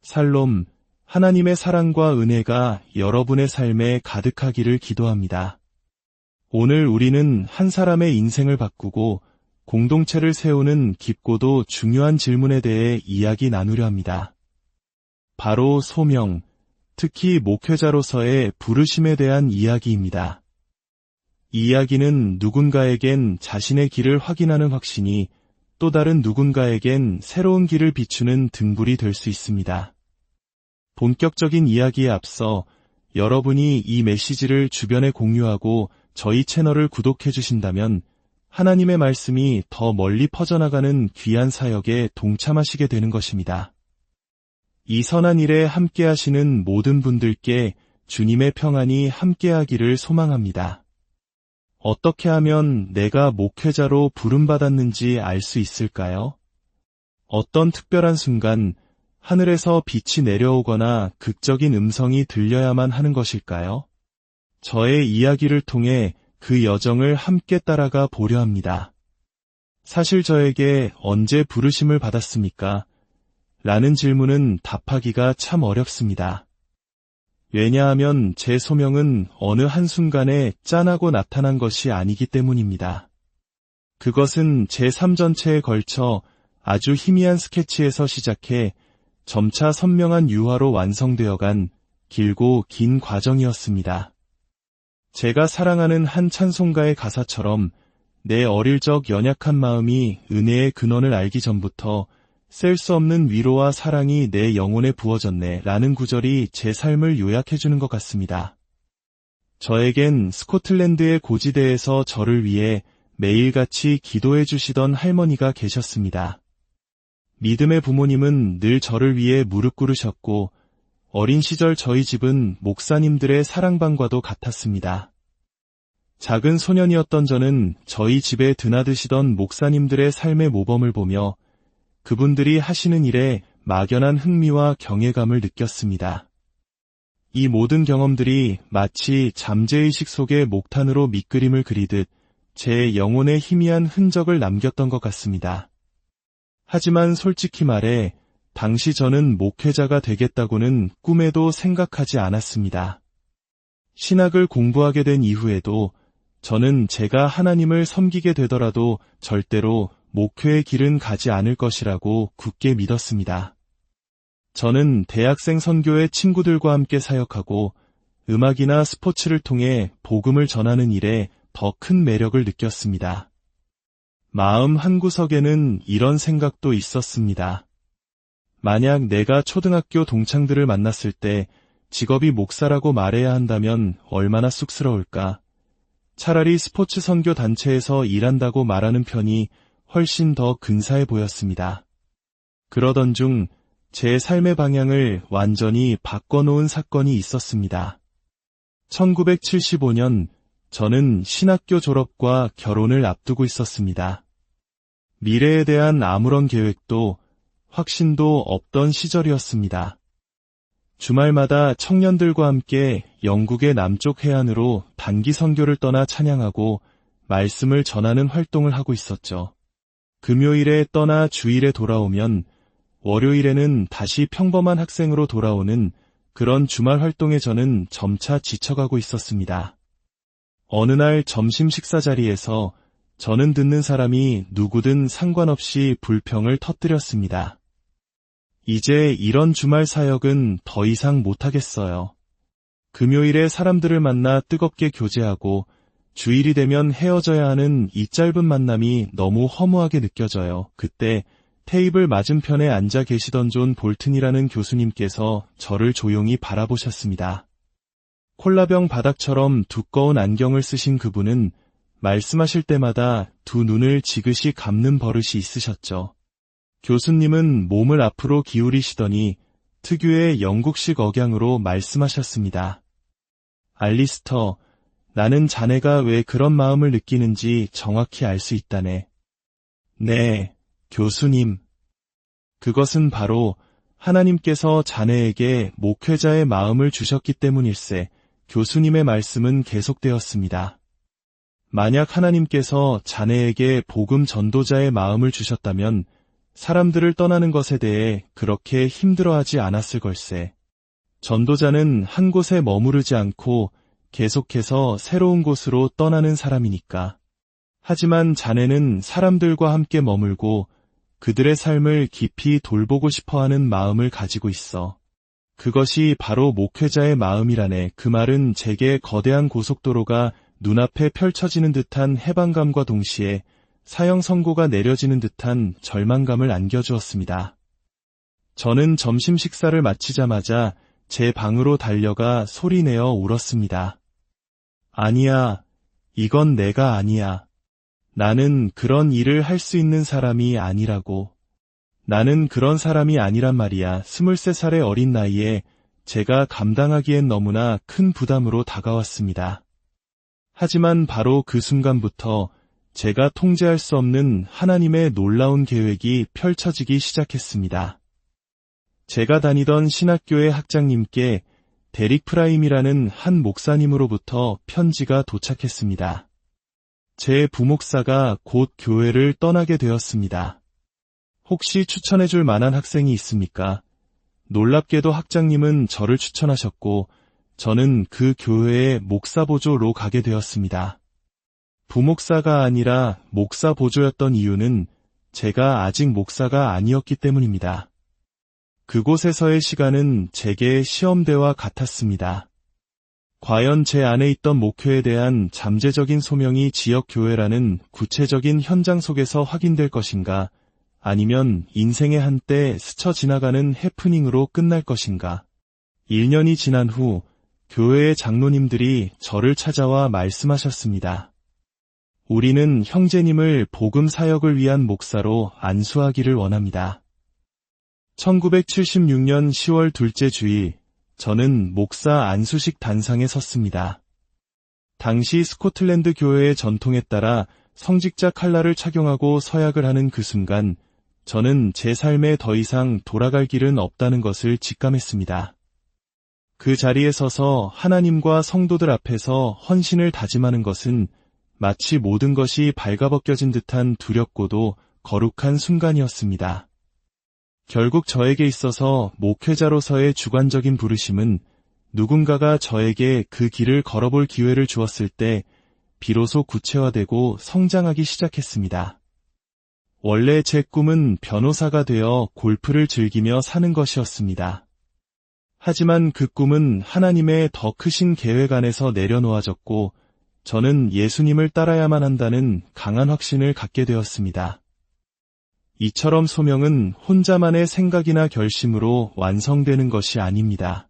살롬, 하나님의 사랑과 은혜가 여러분의 삶에 가득하기를 기도합니다. 오늘 우리는 한 사람의 인생을 바꾸고 공동체를 세우는 깊고도 중요한 질문에 대해 이야기 나누려 합니다. 바로 소명, 특히 목회자로서의 부르심에 대한 이야기입니다. 이 이야기는 누군가에겐 자신의 길을 확인하는 확신이, 또 다른 누군가에겐 새로운 길을 비추는 등불이 될 수 있습니다. 본격적인 이야기에 앞서 여러분이 이 메시지를 주변에 공유하고 저희 채널을 구독해 주신다면 하나님의 말씀이 더 멀리 퍼져나가는 귀한 사역에 동참하시게 되는 것입니다. 이 선한 일에 함께하시는 모든 분들께 주님의 평안이 함께하기를 소망합니다. 어떻게 하면 내가 목회자로 부름받았는지 알 수 있을까요? 어떤 특별한 순간 하늘에서 빛이 내려오거나 극적인 음성이 들려야만 하는 것일까요? 저의 이야기를 통해 그 여정을 함께 따라가 보려 합니다. 사실 저에게 언제 부르심을 받았습니까? 라는 질문은 답하기가 참 어렵습니다. 왜냐하면 제 소명은 어느 한순간에 짠하고 나타난 것이 아니기 때문입니다. 그것은 제 삶 전체에 걸쳐 아주 희미한 스케치에서 시작해 점차 선명한 유화로 완성되어간 길고 긴 과정이었습니다. 제가 사랑하는 한 찬송가의 가사처럼 내 어릴 적 연약한 마음이 은혜의 근원을 알기 전부터 셀 수 없는 위로와 사랑이 내 영혼에 부어졌네 라는 구절이 제 삶을 요약해주는 것 같습니다. 저에겐 스코틀랜드의 고지대에서 저를 위해 매일같이 기도해 주시던 할머니가 계셨습니다. 믿음의 부모님은 늘 저를 위해 무릎 꿇으셨고 어린 시절 저희 집은 목사님들의 사랑방과도 같았습니다. 작은 소년이었던 저는 저희 집에 드나드시던 목사님들의 삶의 모범을 보며 그분들이 하시는 일에 막연한 흥미와 경외감을 느꼈습니다. 이 모든 경험들이 마치 잠재의식 속의 목탄으로 밑그림을 그리듯 제 영혼에 희미한 흔적을 남겼던 것 같습니다. 하지만 솔직히 말해 당시 저는 목회자가 되겠다고는 꿈에도 생각하지 않았습니다. 신학을 공부하게 된 이후에도 저는 제가 하나님을 섬기게 되더라도 절대로 목회의 길은 가지 않을 것이라고 굳게 믿었습니다. 저는 대학생 선교회 친구들과 함께 사역하고 음악이나 스포츠를 통해 복음을 전하는 일에 더 큰 매력을 느꼈습니다. 마음 한구석에는 이런 생각도 있었습니다. 만약 내가 초등학교 동창들을 만났을 때 직업이 목사라고 말해야 한다면 얼마나 쑥스러울까. 차라리 스포츠 선교 단체에서 일한다고 말하는 편이 훨씬 더 근사해 보였습니다. 그러던 중 제 삶의 방향을 완전히 바꿔놓은 사건이 있었습니다. 1975년 저는 신학교 졸업과 결혼을 앞두고 있었습니다. 미래에 대한 아무런 계획도 확신도 없던 시절이었습니다. 주말마다 청년들과 함께 영국의 남쪽 해안으로 단기 선교를 떠나 찬양하고 말씀을 전하는 활동을 하고 있었죠. 금요일에 떠나 주일에 돌아오면 월요일에는 다시 평범한 학생으로 돌아오는 그런 주말 활동에 저는 점차 지쳐가고 있었습니다. 어느 날 점심 식사 자리에서 저는 듣는 사람이 누구든 상관없이 불평을 터뜨렸습니다. 이제 이런 주말 사역은 더 이상 못하겠어요. 금요일에 사람들을 만나 뜨겁게 교제하고 주일이 되면 헤어져야 하는 이 짧은 만남이 너무 허무하게 느껴져요. 그때 테이블 맞은편에 앉아 계시던 존 볼튼이라는 교수님께서 저를 조용히 바라보셨습니다. 콜라병 바닥처럼 두꺼운 안경을 쓰신 그분은 말씀하실 때마다 두 눈을 지그시 감는 버릇이 있으셨죠. 교수님은 몸을 앞으로 기울이시더니 특유의 영국식 억양으로 말씀하셨습니다. 알리스터, 나는 자네가 왜 그런 마음을 느끼는지 정확히 알 수 있다네. 네, 교수님. 그것은 바로 하나님께서 자네에게 목회자의 마음을 주셨기 때문일세. 교수님의 말씀은 계속되었습니다. 만약 하나님께서 자네에게 복음 전도자의 마음을 주셨다면 사람들을 떠나는 것에 대해 그렇게 힘들어하지 않았을 걸세. 전도자는 한 곳에 머무르지 않고 계속해서 새로운 곳으로 떠나는 사람이니까. 하지만 자네는 사람들과 함께 머물고 그들의 삶을 깊이 돌보고 싶어하는 마음을 가지고 있어. 그것이 바로 목회자의 마음이라네. 그 말은 제게 거대한 고속도로가 눈앞에 펼쳐지는 듯한 해방감과 동시에 사형 선고가 내려지는 듯한 절망감을 안겨주었습니다. 저는 점심 식사를 마치자마자 제 방으로 달려가 소리내어 울었습니다. 아니야, 이건 내가 아니야. 나는 그런 일을 할 수 있는 사람이 아니라고. 나는 그런 사람이 아니란 말이야. 23살의 어린 나이에 제가 감당하기엔 너무나 큰 부담으로 다가왔습니다. 하지만 바로 그 순간부터 제가 통제할 수 없는 하나님의 놀라운 계획이 펼쳐지기 시작했습니다. 제가 다니던 신학교의 학장님께 데릭 프라임이라는 한 목사님으로부터 편지가 도착했습니다. 제 부목사가 곧 교회를 떠나게 되었습니다. 혹시 추천해줄 만한 학생이 있습니까? 놀랍게도 학장님은 저를 추천하셨고 저는 그 교회의 목사 보조로 가게 되었습니다. 부목사가 아니라 목사 보조였던 이유는 제가 아직 목사가 아니었기 때문입니다. 그곳에서의 시간은 제게 시험대와 같았습니다. 과연 제 안에 있던 목회에 대한 잠재적인 소명이 지역교회라는 구체적인 현장 속에서 확인될 것인가, 아니면 인생의 한때 스쳐 지나가는 해프닝으로 끝날 것인가. 1년이 지난 후 교회의 장로님들이 저를 찾아와 말씀하셨습니다. 우리는 형제님을 복음 사역을 위한 목사로 안수하기를 원합니다. 1976년 10월 둘째 주일, 저는 목사 안수식 단상에 섰습니다. 당시 스코틀랜드 교회의 전통에 따라 성직자 칼라를 착용하고 서약을 하는 그 순간, 저는 제 삶에 더 이상 돌아갈 길은 없다는 것을 직감했습니다. 그 자리에 서서 하나님과 성도들 앞에서 헌신을 다짐하는 것은 마치 모든 것이 발가벗겨진 듯한 두렵고도 거룩한 순간이었습니다. 결국 저에게 있어서 목회자로서의 주관적인 부르심은 누군가가 저에게 그 길을 걸어볼 기회를 주었을 때 비로소 구체화되고 성장하기 시작했습니다. 원래 제 꿈은 변호사가 되어 골프를 즐기며 사는 것이었습니다. 하지만 그 꿈은 하나님의 더 크신 계획 안에서 내려놓아졌고 저는 예수님을 따라야만 한다는 강한 확신을 갖게 되었습니다. 이처럼 소명은 혼자만의 생각이나 결심으로 완성되는 것이 아닙니다.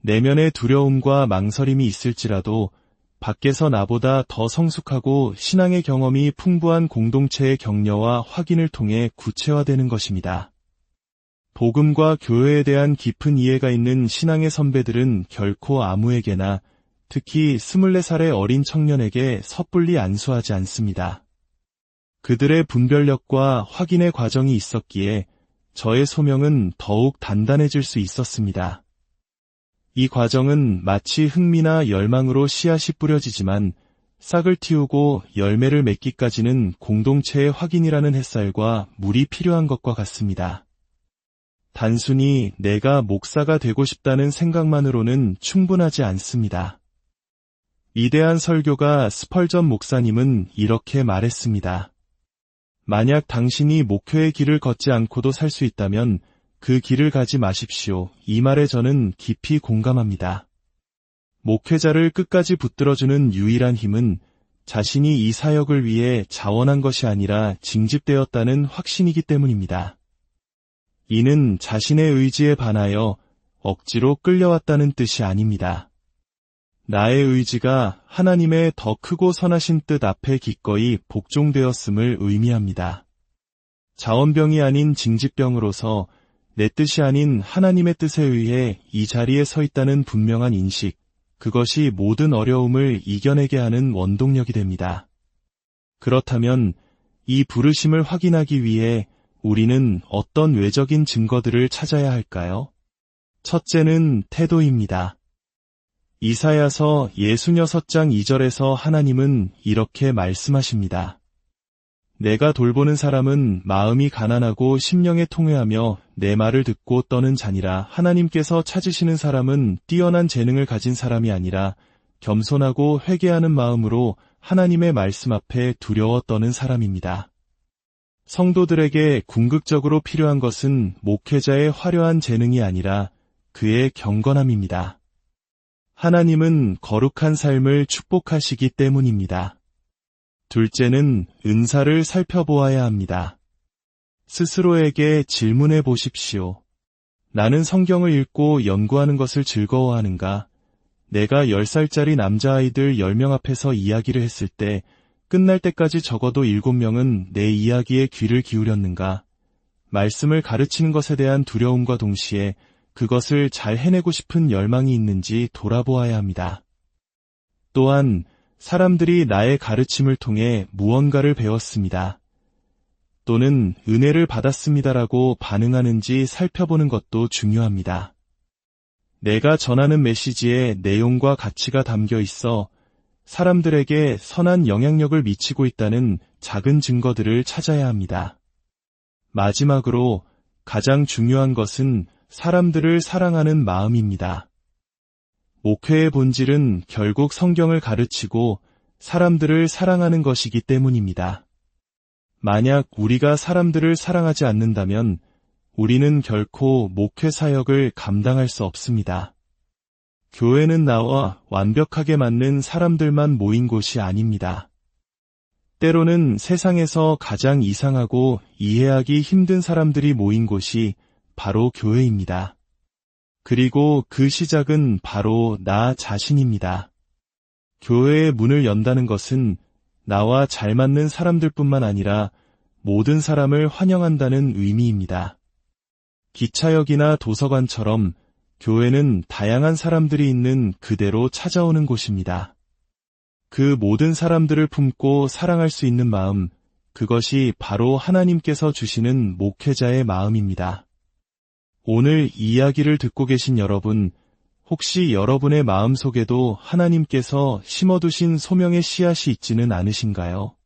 내면의 두려움과 망설임이 있을지라도 밖에서 나보다 더 성숙하고 신앙의 경험이 풍부한 공동체의 격려와 확인을 통해 구체화되는 것입니다. 복음과 교회에 대한 깊은 이해가 있는 신앙의 선배들은 결코 아무에게나, 특히 24살의 어린 청년에게 섣불리 안수하지 않습니다. 그들의 분별력과 확인의 과정이 있었기에 저의 소명은 더욱 단단해질 수 있었습니다. 이 과정은 마치 흥미나 열망으로 씨앗이 뿌려지지만 싹을 틔우고 열매를 맺기까지는 공동체의 확인이라는 햇살과 물이 필요한 것과 같습니다. 단순히 내가 목사가 되고 싶다는 생각만으로는 충분하지 않습니다. 위대한 설교가 스펄전 목사님은 이렇게 말했습니다. 만약 당신이 목회의 길을 걷지 않고도 살 수 있다면 그 길을 가지 마십시오. 이 말에 저는 깊이 공감합니다. 목회자를 끝까지 붙들어주는 유일한 힘은 자신이 이 사역을 위해 자원한 것이 아니라 징집되었다는 확신이기 때문입니다. 이는 자신의 의지에 반하여 억지로 끌려왔다는 뜻이 아닙니다. 나의 의지가 하나님의 더 크고 선하신 뜻 앞에 기꺼이 복종되었음을 의미합니다. 자원병이 아닌 징집병으로서 내 뜻이 아닌 하나님의 뜻에 의해 이 자리에 서 있다는 분명한 인식, 그것이 모든 어려움을 이겨내게 하는 원동력이 됩니다. 그렇다면 이 부르심을 확인하기 위해 우리는 어떤 외적인 증거들을 찾아야 할까요? 첫째는 태도입니다. 이사야서 66장 2절에서 하나님은 이렇게 말씀하십니다. 내가 돌보는 사람은 마음이 가난하고 심령에 통회하며 내 말을 듣고 떠는 자니라. 하나님께서 찾으시는 사람은 뛰어난 재능을 가진 사람이 아니라 겸손하고 회개하는 마음으로 하나님의 말씀 앞에 두려워 떠는 사람입니다. 성도들에게 궁극적으로 필요한 것은 목회자의 화려한 재능이 아니라 그의 경건함입니다. 하나님은 거룩한 삶을 축복하시기 때문입니다. 둘째는 은사를 살펴보아야 합니다. 스스로에게 질문해 보십시오. 나는 성경을 읽고 연구하는 것을 즐거워하는가? 내가 10살짜리 남자아이들 10명 앞에서 이야기를 했을 때 끝날 때까지 적어도 7명은 내 이야기에 귀를 기울였는가? 말씀을 가르치는 것에 대한 두려움과 동시에 그것을 잘 해내고 싶은 열망이 있는지 돌아보아야 합니다. 또한 사람들이 나의 가르침을 통해 무언가를 배웠습니다. 또는 은혜를 받았습니다라고 반응하는지 살펴보는 것도 중요합니다. 내가 전하는 메시지에 내용과 가치가 담겨 있어 사람들에게 선한 영향력을 미치고 있다는 작은 증거들을 찾아야 합니다. 마지막으로 가장 중요한 것은 사람들을 사랑하는 마음입니다. 목회의 본질은 결국 성경을 가르치고 사람들을 사랑하는 것이기 때문입니다. 만약 우리가 사람들을 사랑하지 않는다면 우리는 결코 목회 사역을 감당할 수 없습니다. 교회는 나와 완벽하게 맞는 사람들만 모인 곳이 아닙니다. 때로는 세상에서 가장 이상하고 이해하기 힘든 사람들이 모인 곳이 바로 교회입니다. 그리고 그 시작은 바로 나 자신입니다. 교회의 문을 연다는 것은 나와 잘 맞는 사람들뿐만 아니라 모든 사람을 환영한다는 의미입니다. 기차역이나 도서관처럼 교회는 다양한 사람들이 있는 그대로 찾아오는 곳입니다. 그 모든 사람들을 품고 사랑할 수 있는 마음, 그것이 바로 하나님께서 주시는 목회자의 마음입니다. 오늘 이야기를 듣고 계신 여러분, 혹시 여러분의 마음속에도 하나님께서 심어두신 소명의 씨앗이 있지는 않으신가요?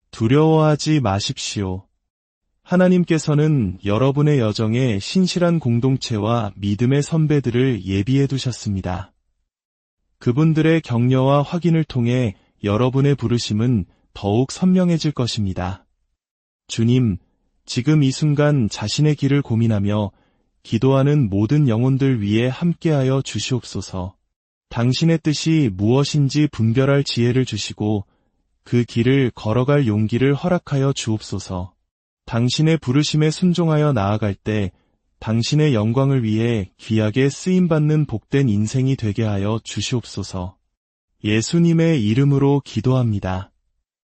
두려워하지 마십시오. 하나님께서는 여러분의 여정에 신실한 공동체와 믿음의 선배들을 예비해 두셨습니다. 그분들의 격려와 확인을 통해 여러분의 부르심은 더욱 선명해질 것입니다. 주님, 지금 이 순간 자신의 길을 고민하며 기도하는 모든 영혼들 위에 함께하여 주시옵소서. 당신의 뜻이 무엇인지 분별할 지혜를 주시고 그 길을 걸어갈 용기를 허락하여 주옵소서. 당신의 부르심에 순종하여 나아갈 때 당신의 영광을 위해 귀하게 쓰임받는 복된 인생이 되게 하여 주시옵소서. 예수님의 이름으로 기도합니다.